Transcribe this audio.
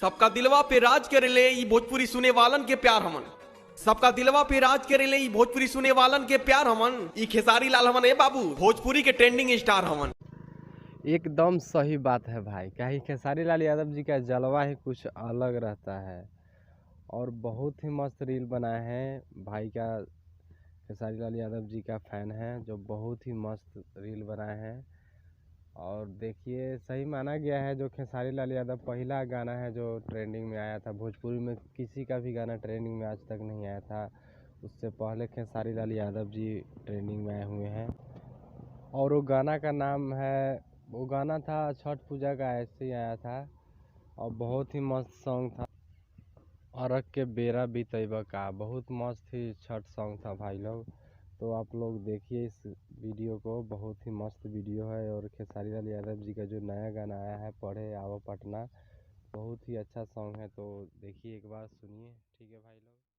सबका दिलवा पे राज करेले ई भोजपुरी सुने वालन के प्यार हमन। सबका दिलवा पे राज करेले ई भोजपुरी सुने वालन के प्यार हमन। ई खेसारी लाल हमन ए बाबू भोजपुरी के ट्रेंडिंग स्टार हमन। एकदम सही बात है भाई। क्या ही खेसारी लाल यादव जी का जलवा ही कुछ अलग रहता है और बहुत ही मस्त रील बनाए हैं भाई का। खेसारी लाल यादव जी का फैन है जो बहुत ही मस्त रील बनाए हैं। और देखिए सही माना गया है जो खेसारी लाल यादव पहला गाना है जो ट्रेंडिंग में आया था भोजपुरी में। किसी का भी गाना ट्रेंडिंग में आज तक नहीं आया था। उससे पहले खेसारी लाल यादव जी ट्रेंडिंग में आए हुए हैं और वो गाना का नाम है, वो गाना था छठ पूजा का, ऐसे ही आया था और बहुत ही मस्त सॉन्ग था। अरग के बेरा बीतैबा का, बहुत मस्त ही छठ सॉन्ग था भाई लोग। तो आप लोग देखिए इस वीडियो को, बहुत ही मस्त वीडियो है। और खेसारी लाल यादव जी का जो नया गाना आया है पढ़े आवो पटना, बहुत ही अच्छा सॉन्ग है। तो देखिए एक बार सुनिए। ठीक है भाई लोग।